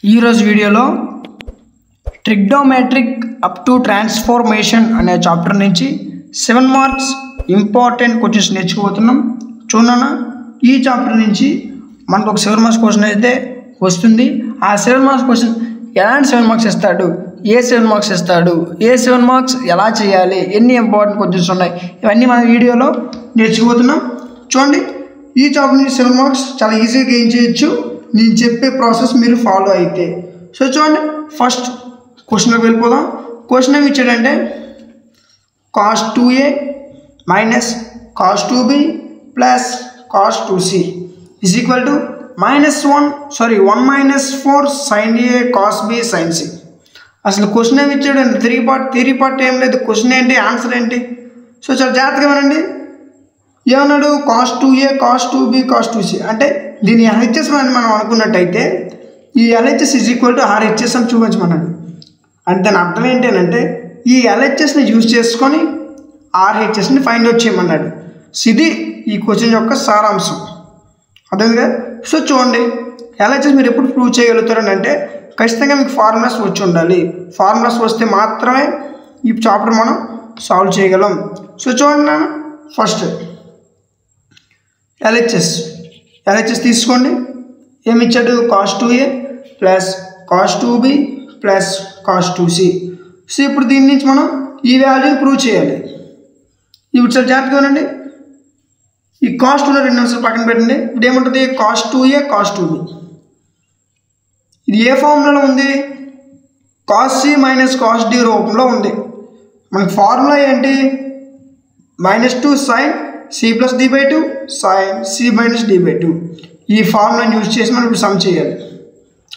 ఈరోజు వీడియోలో trigonometric up to transformation అనే చాప్టర్ నుంచి 7 మార్క్స్ ఇంపార్టెంట్ క్వశ్చన్స్ నేర్చుకోబోతున్నాం. చూడన్నా ఈ చాప్టర్ నుంచి మనకు ఒక 7 మార్క్స్ క్వశ్చన్ అయితే వస్తుంది. ఆ 7 మార్క్స్ క్వశ్చన్ ఎలాంటి 7 మార్క్స్ ఇస్తాడు, ఏ 7 మార్క్స్ ఇస్తాడు, ఏ 7 మార్క్స్ ఎలా చేయాలి, ఎన్ని ఇంపార్టెంట్ క్వశ్చన్స్ ఉన్నాయి, ఇవన్నీ మన వీడియోలో నేర్చుకోబోతున్నాం. చూడండి, ఈ చాప్టర్ నుంచి 7 మార్క్స్ చాలా ఈజీగా గెయిన్ చేయొచ్చు నేను చెప్పే ప్రాసెస్ మీరు ఫాలో అయితే. సో చూడండి, ఫస్ట్ క్వశ్చన్లోకి వెళ్ళిపోదాం. క్వశ్చన్ ఏమి ఇచ్చాడంటే cos 2a minus cos 2b plus cos 2c is equal to -1 minus 4 sin a cos b sin c. అసలు క్వశ్చన్ ఏమి ఇచ్చాడండి? థియరీ పార్ట్ ఏం లేదు. క్వశ్చన్ ఏంటి, ఆన్సర్ ఏంటి? సో చాలా జాగ్రత్తగా వినండి. ఏమన్నాడు? cos 2a cos 2b cos 2c అంటే దీని LHS అని మనం అనుకున్నట్టయితే ఈ LHS is equal to RHS అని చూపించమన్నాడు. అంటే దాని అర్థం ఏంటంటే ఈ LHSని యూజ్ చేసుకొని RHSని ఫైండ్ అవుట్ చేయమన్నాడు. ఇది ఈ క్వశ్చన్ యొక్క సారాంశం. అర్థమైంది కదా? సో చూడండి, LHS మీరు ఎప్పుడు ప్రూవ్ చేయగలుగుతారని అంటే ఖచ్చితంగా మీకు ఫార్ములాస్ వచ్చి ఉండాలి. ఫార్ములాస్ వస్తే మాత్రమే ఈ చాప్టర్ మనం సాల్వ్ చేయగలం. సో చూడండి, నేను ఫస్ట్ LHS తీసుకోండి. ఏమి ఇచ్చాడు? cos 2a plus cos 2b plus cos 2c. So ఇప్పుడు దీని నుంచి మనం ఈ వాల్యూని ప్రూవ్ చేయాలి. ఇప్పుడు చాలా జాగ్రత్తగా ఉండండి. ఈ cos 2 రెండు నిమిషాలు పక్కన పెట్టండి. ఇప్పుడు ఏముంటుంది? cos 2a cos 2b. ఇది ఏ ఫార్ములాలో ఉంది? cos c minus cos d రూపంలో ఉంది. మనకి ఫార్ములా ఏంటి? -2 sin c plus d by 2 sin c minus d by 2. ఈ ఫార్ములాని యూజ్ చేసి మనం ఇప్పుడు సమ్ చేయాలి.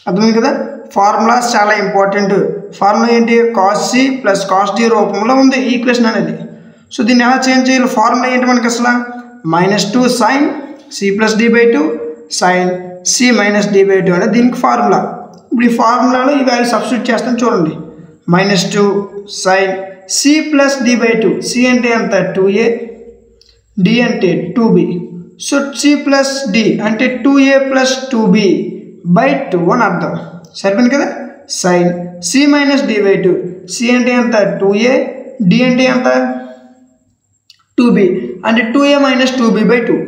అర్థమైంది కదా? ఫార్ములాస్ చాలా ఇంపార్టెంట్. ఫార్ములా ఏంటి? cos c plus cos d రూపంలో ఉంది ఈక్వేషన్ అనేది. సో దీన్ని ఎలా చేంజ్ చేయాలి? ఫార్ములా ఏంటి మనకి అసలు? -2 sin c plus d by 2 sin c minus d by 2 అనేది దీనికి ఫార్ములా. ఇప్పుడు ఈ ఫార్ములాలో ఈ వాల్యూ సబ్స్టిట్యూట్ చేస్తాను. చూడండి, -2 sin c plus d by 2. c అంటే ఎంత? 2a, d అంటే 2b. So c plus d అంటే 2a ప్లస్ 2b బై 2 అని అర్థం. సరిపోయింది కదా? sin c minus d by 2. c అంటే ఎంత? 2a, d అంటే ఎంత? 2b అంటే 2a మైనస్ 2b బై 2.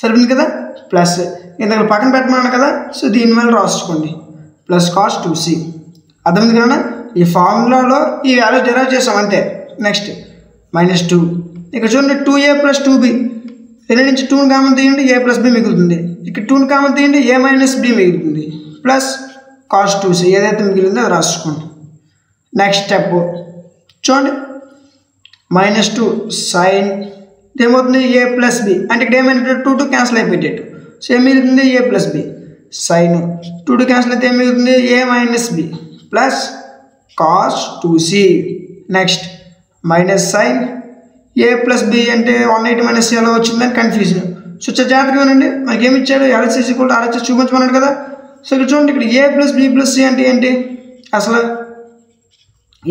సరిపోయింది కదా? ప్లస్ ఇంత పక్కన పెట్టమన్నాను కదా, సో దీని వల్ల రాసుకోండి ప్లస్ cos 2c. అర్థమైంది కదా? ఈ ఫార్ములాలో ఈ వాల్యూ డెరైవ్ చేసాం అంతే. నెక్స్ట్ -2. ఇక్కడ చూడండి, 2a ప్లస్ 2b. దీని నుంచి 2ని కామన్ తీయండి, a ప్లస్ b మిగులుతుంది. ఇక్కడ 2ని కామన్ తీయండి, a మైనస్ b మిగులుతుంది. ప్లస్ cos 2c ఏదైతే మిగిలిందో అది రాసుకోండి. నెక్స్ట్ స్టెప్ చూడండి, -2 sin ఏమవుతుంది? a ప్లస్ b అంటే ఇక్కడ ఏమైనా 2 క్యాన్సిల్ అయిపోయేటట్టు. సో ఏం మిగులుతుంది? a plus b. sin 2 cancel అయితే ఏం మిగులుతుంది? a minus b plus cos 2c. Next minus sin a plus b అంటే 180 మైనస్ ఎలా వచ్చిందని కన్ఫ్యూజన్. సో జాగ్రత్తగా ఉండండి. మనకి ఏమి ఇచ్చాడు? LHS ఈక్వల్ టు RHS చూపించమన్నాడు కదా. సో ఇక్కడ చూడండి, ఇక్కడ a plus b plus c అంటే ఏంటి? అసలు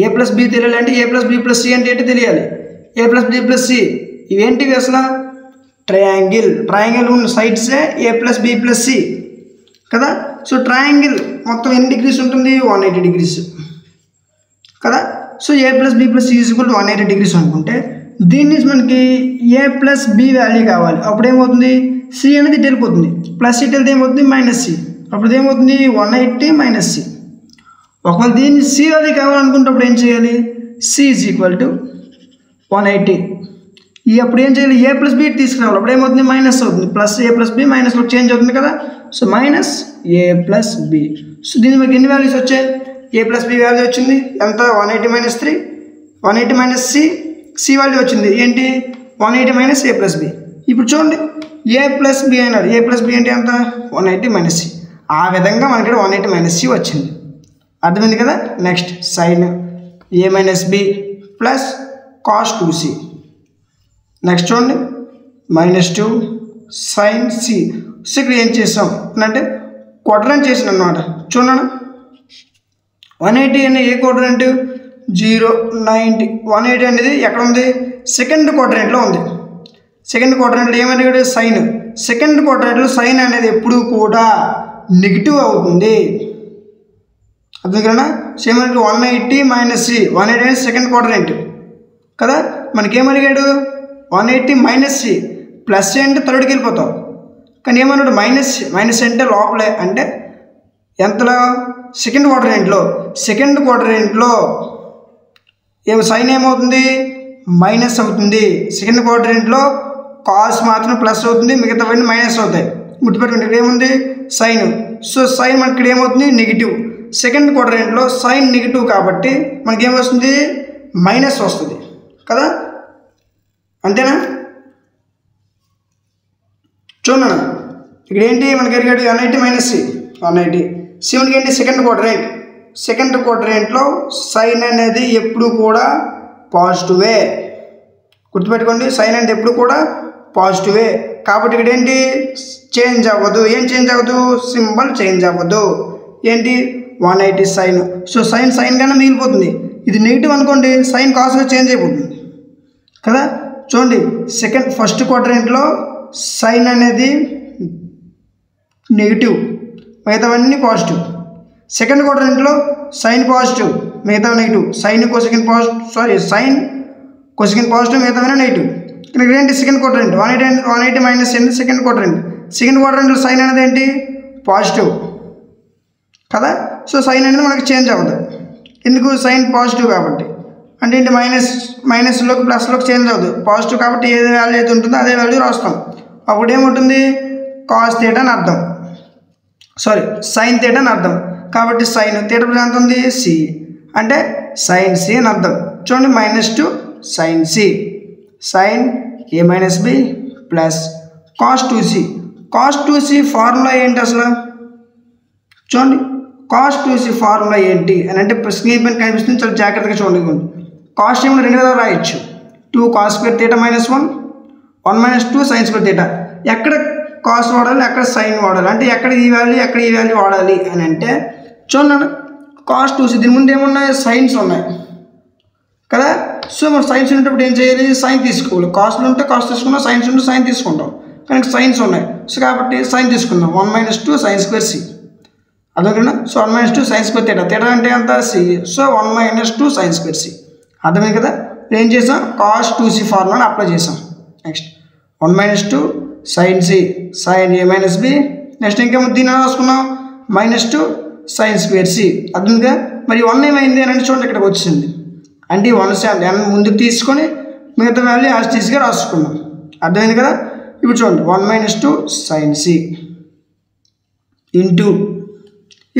a ప్లస్ b తెలియాలి అంటే a plus b plus c అంటే ఏంటి తెలియాలి. a plus b plus c ఇవేంటివి అసలు? ట్రయాంగిల్ ఉన్న సైడ్సే a plus b plus c కదా. సో ట్రయాంగిల్ మొత్తం ఎన్ని డిగ్రీస్ ఉంటుంది? 180 డిగ్రీస్ కదా. So a plus b plus c is equal to 180 degrees అనుకుంటే దీని నుంచి మనకి a ప్లస్ b వాల్యూ కావాలి. అప్పుడు ఏమవుతుంది? c అనేది ఇటు వెళ్ళిపోతుంది. ప్లస్ ఇటు వెళ్తే ఏమవుతుంది? Minus c. అప్పుడు ఏమవుతుంది? 180 మైనస్ c. ఒకవేళ దీన్ని c వాల్యూ కావాలనుకుంటే అప్పుడు ఏం చేయాలి? c is equal to 180. అప్పుడు ఏం చేయాలి? a ప్లస్ b తీసుకురావాలి. అప్పుడు ఏమవుతుంది? మైనస్ అవుతుంది. ప్లస్ a ప్లస్ b మైనస్లో చేంజ్ అవుతుంది కదా. So minus a plus b. So దీనికి మనకి ఎన్ని వాల్యూస్ వచ్చాయి? a ప్లస్ b వాల్యూ వచ్చింది ఎంత? 180 మైనస్ 3, 180 మైనస్ c వాల్యూ వచ్చింది ఏంటి? 180 మైనస్ a ప్లస్ b. ఇప్పుడు చూడండి, a ప్లస్ b అన్నాడు. a ప్లస్ b అంటే ఎంత? 180 మైనస్ c. ఆ విధంగా మనకి 180 మైనస్ c వచ్చింది. అర్థమైంది కదా? Next sin a minus b plus cos 2c. Next చూడండి, -2 sin c. సో ఇక్కడ ఏం చేసాం అంటే క్వాడ్రంట్ చేసిన అన్నమాట. చూడండి, 180 అనే ఏ క్వాడ్రంట్? 0, 90. 180 అనేది ఎక్కడ ఉంది? సెకండ్ క్వాడ్రంట్లో ఉంది. సెకండ్ క్వాడ్రంట్లో ఏమడిగాడు? సైన్. సెకండ్ క్వాడ్రంట్లో సైన్ అనేది ఎప్పుడు కూడా నెగిటివ్ అవుతుంది. అర్థం సేమ్ మనకి 180 మైనస్ సి, 180 అనేది సెకండ్ క్వాడ్రంట్ కదా. మనకేమడిగాడు 180 మైనస్ సి, ప్లస్ అంటే థర్డ్కి వెళ్ళిపోతాం. కానీ ఏమన్నాడు మైనస్ అంటే లోపలే, అంటే ఎంతలో సెకండ్ క్వాడ్రంట్లో సైన్ ఏమవుతుంది మైనస్ అవుతుంది. సెకండ్ క్వాడ్రంట్లో కాస్ మాత్రం ప్లస్ అవుతుంది, మిగతావన్నీ మైనస్ అవుతాయి. గుర్తుపెట్టుకోండి ఇక్కడ ఏముంది సైన్. సో సైన్ మనకి ఇక్కడ ఏమవుతుంది నెగిటివ్. సెకండ్ క్వాడ్రంట్లో సైన్ నెగిటివ్ కాబట్టి మనకి ఏమొస్తుంది మైనస్ వస్తుంది కదా. అంతేనా? చూడండి ఇక్కడ ఏంటి మనకి అడిగాడు 180 మైనస్ సి, 180 సి మనకి ఏంటి సెకండ్ క్వాడ్రంట్లో సైన్ అనేది ఎప్పుడు కూడా పాజిటివే. గుర్తుపెట్టుకోండి సైన్ అంటే ఎప్పుడు కూడా పాజిటివే కాబట్టి ఇక్కడ ఏంటి చేంజ్ అవ్వదు. ఏం చేంజ్ అవ్వదు? సింబల్ చేంజ్ అవ్వదు. ఏంటి 180 సైన్. సో సైన్ కన్నా మిగిలిపోతుంది. ఇది నెగిటివ్ అనుకోండి, సైన్ కాస్గా చేంజ్ అయిపోతుంది కదా. చూడండి ఫస్ట్ క్వాడ్రంట్లో సైన్ అనేది నెగిటివ్, మిగతావన్నీ పాజిటివ్. సెకండ్ క్వాడ్రంట్లో సైన్ పాజిటివ్, మిగతా నెగిటివ్. సైన్ కోసెకండ్ పాజిటివ్, మిగతావన్నీ నెగిటివ్. ఇక్కడ ఏంటి సెకండ్ క్వాడ్రంట్ 180 మైనస్ ఏంటి సెకండ్ క్వాడ్రంట్లో సైన్ అనేది ఏంటి పాజిటివ్ కదా. సో సైన్ అనేది మనకి చేంజ్ అవ్వదు. ఎందుకు? సైన్ పాజిటివ్ కాబట్టి. అంటే ఏంటి మైనస్లోకి ప్లస్లోకి చేంజ్ అవ్వదు, పాజిటివ్ కాబట్టి ఏ వాల్యూ అయితే ఉంటుందో అదే వాల్యూ రాస్తాం. అప్పుడు ఏముంటుంది కాస్ థీటా అని అర్థం, సైన్ థీటా అని అర్థం. కాబట్టి సైన్ థీటా ఎంత ఉంది సి, అంటే సైన్ సి అని అర్థం. చూడండి -2 sine C, sine A minus B plus cos 2c formula ఏంటి అసలు? చూడండి కాస్ 2c ఫార్ములా ఏంటి అని అంటే స్క్రీన్ పైన కనిపిస్తుంది, చాలా జాగ్రత్తగా చూడండి. కాస్ట్ ఏమో 2 విధాలు రాయొచ్చు. 2 cos square theta minus 1 2 sin square theta. ఎక్కడ కాస్ వాడాలి, ఎక్కడ సైన్ వాడాలి, అంటే ఎక్కడ ఈ వాల్యూ వాడాలి అని అంటే చూడండి కాస్ 2c దీని ముందు ఏమున్నాయి సైన్స్ ఉన్నాయి కదా. సో మనం సైన్స్ ఉన్నప్పుడు ఏం చేయాలి సైన్ తీసుకోవాలి. కాస్ట్లు ఉంటే కాస్ట్ తీసుకుంటాం, సైన్స్ ఉంటే సైన్ తీసుకుంటాం. కానీ సైన్స్ ఉన్నాయి సో కాబట్టి సైన్ తీసుకుందాం. 1 - 2 sin స్క్వేర్ సి అర్థమైందా. సో 1 - 2 sin స్క్వేర్ థీటా అంటే ఎంత C. So 1 - 2 sin square C అర్థమైంది కదా. ఏం చేసాం కాస్ 2c ఫార్ములాని అప్లై చేసాం. Next 1 - 2 sin C, sine A minus B. Next ఇంకేమో దీన్ని రాసుకున్నాం -2 sin స్క్వేర్ సి అర్థమైందిగా. మరి 1 ఏమైంది అని అంటే చూడండి ఇక్కడికి వచ్చింది, అంటే 1 ముందుకు తీసుకొని మిగతా వాల్యూ యాస్టీస్గా రాసుకున్నాం. అర్థమైంది కదా. ఇప్పుడు చూడండి 1 - 2 sin సి ఇంటూ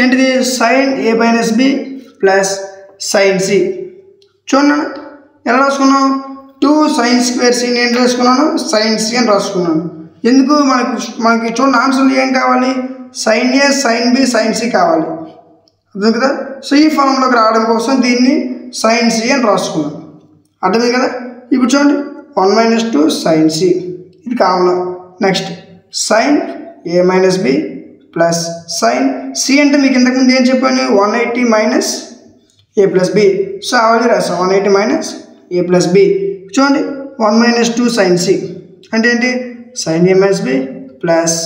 ఏంటిది sine A minus B plus sine C. చూడండి ఎలా రాసుకున్నాం 2 sin స్క్వేర్ సి నేను రాసుకున్నాను, సైన్ సి అని రాసుకున్నాను. ఎందుకు మనకి చూడండి ఆన్సర్లు ఏం కావాలి సైన్ ఏ సైన్ బి సైన్ సి కావాలి. అర్థం కదా. సో ఈ ఫార్ములోకి రావడం కోసం దీన్ని సైన్ సి అని రాసుకున్నాను. అర్థమే కదా. ఇప్పుడు చూడండి 1 - 2 sin సి ఇది కావాలి. Next sine A minus B plus sine C అంటే మీకు ఇంతకుముందు ఏం చెప్పాను 180 minus A plus B. So ఆ వాల్యూ రాస్తాం 180 మైనస్ ఏ ప్లస్ బి. చూడండి 1 - 2 sin సి అంటే ఏంటి sign A minus B plus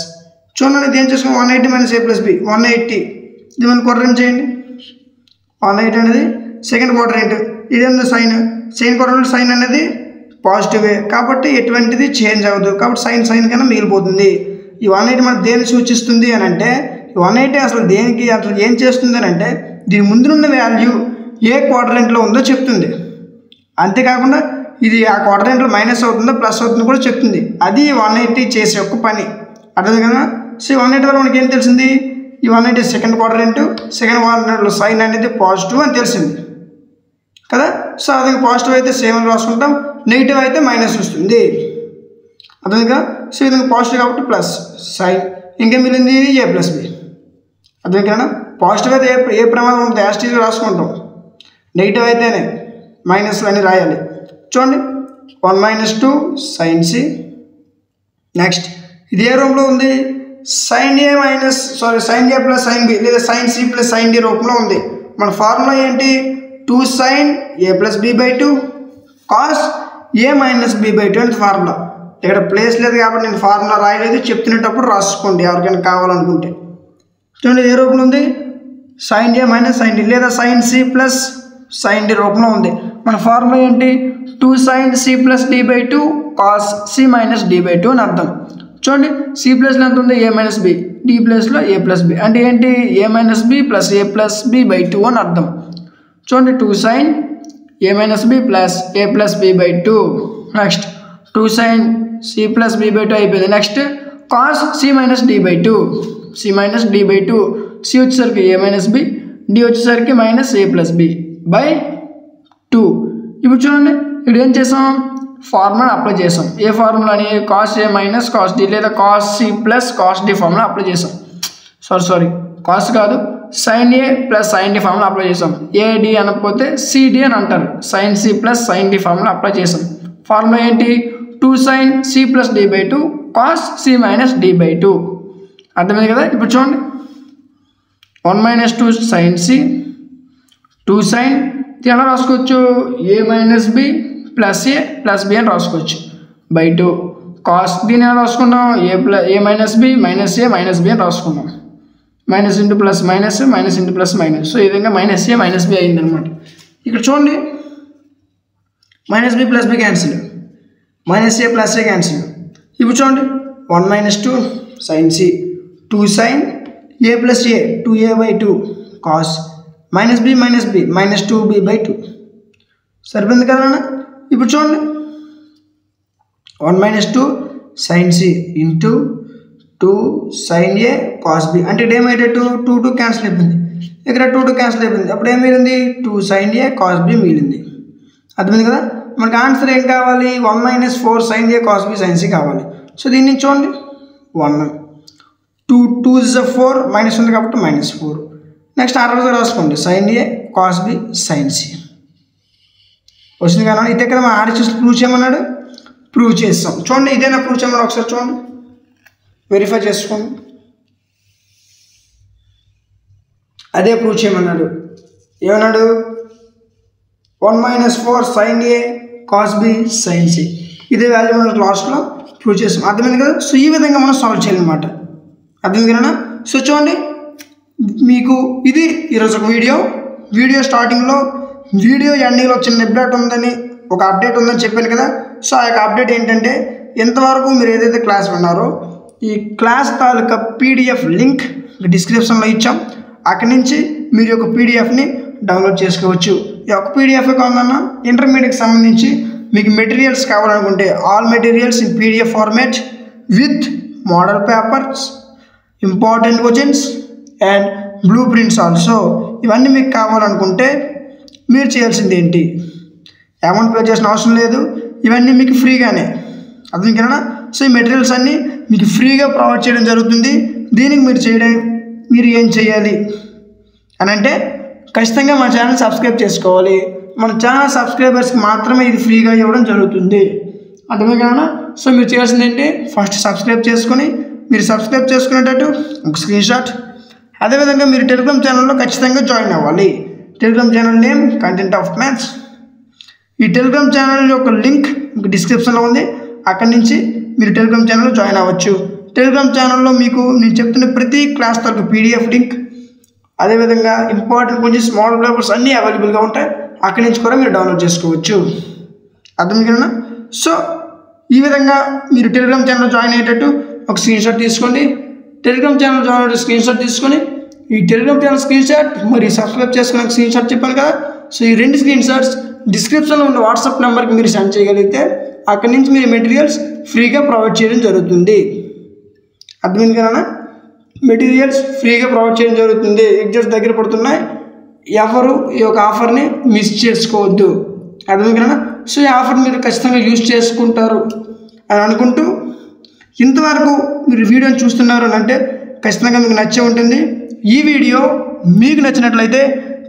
చూడండి ఇది ఏం చేసుకోండి 180 మైనస్ ఏ ప్లస్ బి 180. ఇది మనం క్వాడ్రంట్ చేయండి. 180 అనేది సెకండ్ క్వాడ్రంట్, ఇదేందో సైన్ క్వాడ్రంట్ సైన్ అనేది పాజిటివే కాబట్టి ఎటువంటిది చేంజ్ అవ్వదు. కాబట్టి సైన్ కన్నా మిగిలిపోతుంది. ఈ 180 మనకు దేన్ని సూచిస్తుంది అని అంటే 180 అసలు దేనికి అసలు ఏం చేస్తుంది అని అంటే దీని ముందున్న వాల్యూ ఏ క్వాడ్రంట్లో ఉందో చెప్తుంది. అంతేకాకుండా ఇది ఆ క్వాడ్రంట్లో మైనస్ అవుతుందో ప్లస్ అవుతుందో కూడా చెప్తుంది. అది 180 చేసే ఒక పని. అర్థం కదా. సో 180 వల్ల మనకి ఏం తెలిసింది ఈ 180 సెకండ్ క్వాడ్రంట్లో సైన్ అనేది పాజిటివ్ అని తెలిసింది కదా. సో అది పాజిటివ్ అయితే సేమ్ అని రాసుకుంటాం, నెగిటివ్ అయితే మైనస్ వస్తుంది. అర్థంగా. సో ఇది పాజిటివ్ కాబట్టి ప్లస్ సైన్ ఇంకేం మిగిలింది ఏ ప్లస్ బి. అర్థం కదా. పాజిటివ్ అయితే ఏ ప్రమాదం ఉంటుంది యాస్టీగా రాసుకుంటాం, నెగిటివ్ అయితేనే మైనస్లు అని రాయాలి. చూడండి 1 - 2 sin సి. నెక్స్ట్ ఇది ఏ రూపంలో ఉంది sine A plus sine B లేదా sine C plus sine D రూపంలో ఉంది. మన ఫార్ములా ఏంటి 2 sin a plus b by 2 cos a minus b by 2 అంటే ఫార్ములా. ఇక్కడ ప్లేస్ లేదు కాబట్టి నేను ఫార్ములా రాయలేదు, చెప్తున్నప్పుడు రాసుకోండి ఎవరికైనా కావాలనుకుంటే. చూడండి ఏ రూపంలో ఉంది sin a minus sin d లేదా sin c plus sin d రూపంలో ఉంది. మన ఫార్ములా ఏంటి 2 sin c plus d by 2 cos c minus d by 2 అని అర్థం. చూడండి c ప్లస్లో ఎంత ఉంది a మైనస్ b, d ప్లస్లో a ప్లస్ b అంటే ఏంటి a minus b plus a plus b by 2 అని అర్థం. చూడండి 2 sin a minus b plus a plus b by 2. Next 2 sin c plus b by 2 అయిపోయింది. Next cos c minus d by 2, c minus d by 2, c వచ్చేసరికి a minus b, d వచ్చేసరికి minus a plus b by 2. ఇప్పుడు చూడండి ఇక్కడ ఏం చేసాం formula apply చేసాం. ఏ formula అని cos a minus cos d లేదా cos c plus cos d formula apply చేసాం. సారీ cos కాదు sin a plus sin d formula apply చేసాం. ad అనకపోతే cd అని అంటారు. sin c plus sin d formula apply చేసాం. Formula ఏంటి 2 sin c plus d by 2 cos c minus d by 2. అర్థమైంది కదా. ఇప్పుడు చూడండి 1 మైనస్ 2 sin c 2 sin ఇది ఎలా రాసుకోవచ్చు a minus b plus a plus b అని రాసుకోవచ్చు బై 2 cos దీన్ని ఎలా రాసుకున్నాం a minus b minus a minus b అని రాసుకున్నాం. Minus into plus minus minus into plus minus. So ఈ విధంగా మైనస్ a మైనస్ b అయింది అనమాట. ఇక్కడ చూడండి minus b plus b cancel, minus a plus a cancel. ఇప్పుడు చూడండి 1 minus 2 sin c 2 sin a plus a 2a by 2 cos minus b minus 2b by 2. సరిపోయింది కదా. ఇప్పుడు చూడండి 1 minus 2 sin c into 2 sin a cos b అంటే ఇక్కడ ఏమయ్యేటట్టు 2 cancel అయిపోయింది, ఇక్కడ 2 క్యాన్సిల్ అయిపోయింది. అప్పుడు ఏం మిగిలింది 2 sin a cos b మిగిలింది. అర్థమైంది కదా. మనకు ఆన్సర్ ఏం కావాలి 1 minus 4 sin a cos b sin c కావాలి. సో దీన్ని చూడండి 1 2 2 is 4 మైనస్ ఉంది కాబట్టి మైనస్ 4. నెక్స్ట్ ఆర్డర్గా రాసుకోండి sin a cos b sin c వచ్చింది కదా. ఇదే కదా మా ఆర్హెచ్ఎస్ ప్రూవ్ చేయమన్నాడు, ప్రూవ్ చేస్తాం. చూడండి ఇదేనా ప్రూవ్ చేయమన్నాడు ఒకసారి చూడండి వెరిఫై చేసుకోండి. అదే ప్రూవ్ చేయమన్నాడు. ఏమన్నాడు 1 minus 4 sin a cos b sin c ఇదే వాల్యూ మనం లాస్ట్లో ప్రూవ్ చేస్తాం. అర్థమైంది కదా. సో ఈ విధంగా మనం సాల్వ్ చేయాలన్నమాట. అర్థమైంది కదా. సో చూడండి మీకు ఇది ఈరోజు ఒక వీడియో స్టార్టింగ్లో వీడియో ఎండింగ్లో చిన్న అప్డేట్ ఉందని ఒక అప్డేట్ ఉందని చెప్పాను కదా. సో ఆ యొక్క అప్డేట్ ఏంటంటే ఇంతవరకు మీరు ఏదైతే క్లాస్ విన్నారో ఈ క్లాస్ తాలూకా పీడిఎఫ్ లింక్ డిస్క్రిప్షన్లో ఇచ్చాం. అక్కడి నుంచి మీరు యొక్క పీడిఎఫ్ని డౌన్లోడ్ చేసుకోవచ్చు. ఈ యొక్క పీడిఎఫ్ కావాలన్నా ఇంటర్మీడియట్కి సంబంధించి మీకు మెటీరియల్స్ కావాలనుకుంటే all materials in PDF format with model papers important questions and blue prints also ఇవన్నీ మీకు కావాలనుకుంటే మీరు చేయాల్సింది ఏంటి అమౌంట్ పే చేసిన అవసరం లేదు, ఇవన్నీ మీకు ఫ్రీగానే. అర్థం కదా. సో ఈ మెటీరియల్స్ అన్నీ మీకు ఫ్రీగా ప్రొవైడ్ చేయడం జరుగుతుంది. దీనికి మీరు ఏం చేయాలి అని అంటే ఖచ్చితంగా మన ఛానల్ సబ్స్క్రైబ్ చేసుకోవాలి. మన ఛానల్ సబ్స్క్రైబర్స్కి మాత్రమే ఇది ఫ్రీగా ఇవ్వడం జరుగుతుంది. అర్థమే కదా. సో మీరు చేయాల్సింది ఏంటి ఫస్ట్ సబ్స్క్రైబ్ చేసుకొని మీరు సబ్స్క్రైబ్ చేసుకునేటట్టు ఒక స్క్రీన్ షాట్, అదేవిధంగా మీరు టెలిగ్రామ్ ఛానల్లో ఖచ్చితంగా జాయిన్ అవ్వాలి. Telegram channel name content of maths. ఈ టెలిగ్రామ్ ఛానల్ యొక్క లింక్ మీకు డిస్క్రిప్షన్లో ఉంది. అక్కడి నుంచి మీరు టెలిగ్రామ్ ఛానల్లో జాయిన్ అవ్వచ్చు. టెలిగ్రామ్ ఛానల్లో మీకు నేను చెప్తున్న ప్రతి క్లాస్ తరకు పీడిఎఫ్ లింక్ అదేవిధంగా ఇంపార్టెంట్ కొంచెం స్మాల్ పేపర్స్ అన్నీ అవైలబుల్గా ఉంటాయి. అక్కడి నుంచి కూడా మీరు డౌన్లోడ్ చేసుకోవచ్చు. అర్థం కదా. సో ఈ విధంగా మీరు టెలిగ్రామ్ ఛానల్లో జాయిన్ అయ్యేటట్టు ఒక స్క్రీన్ షాట్ తీసుకోండి. Telegram channel join screen shot తీసుకొని ఈ టెలిగ్రామ్ ఛానల్ స్క్రీన్ షాట్ మరి సబ్స్క్రైబ్ చేసుకున్న స్క్రీన్ షాట్ చెప్పాను కదా. సో ఈ 2 స్క్రీన్ షాట్స్ డిస్క్రిప్షన్లో ఉన్న వాట్సాప్ నెంబర్కి మీరు సెండ్ చేయగలిగితే అక్కడి నుంచి మీరు మెటీరియల్స్ ఫ్రీగా ప్రొవైడ్ చేయడం జరుగుతుంది. అర్థమైంది కదా. మెటీరియల్స్ ఫ్రీగా ప్రొవైడ్ చేయడం జరుగుతుంది. ఎగ్జామ్స్ దగ్గర పడుతున్నాయి, ఎవరు ఈ యొక్క ఆఫర్ని మిస్ చేసుకోవద్దు. అర్థమైంది కదా. సో ఈ ఆఫర్ మీరు ఖచ్చితంగా యూజ్ చేసుకుంటారు అని అనుకుంటూ ఇంతవరకు మీరు వీడియోని చూస్తున్నారు అని అంటే ఖచ్చితంగా మీకు నచ్చే ఉంటుంది. ఈ వీడియో మీకు నచ్చినట్లయితే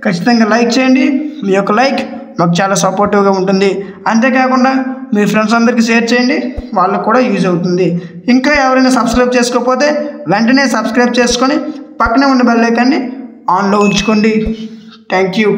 ఖచ్చితంగా లైక్ చేయండి. మీ యొక్క లైక్ మాకు చాలా సపోర్టివ్గా ఉంటుంది. అంతేకాకుండా మీ ఫ్రెండ్స్ అందరికీ షేర్ చేయండి, వాళ్ళకు కూడా యూజ్ అవుతుంది. ఇంకా ఎవరైనా సబ్స్క్రైబ్ చేసుకోకపోతే వెంటనే సబ్స్క్రైబ్ చేసుకొని పక్కనే ఉన్న బెల్ ఐకాన్ని ఆన్లో ఉంచుకోండి. Thank you.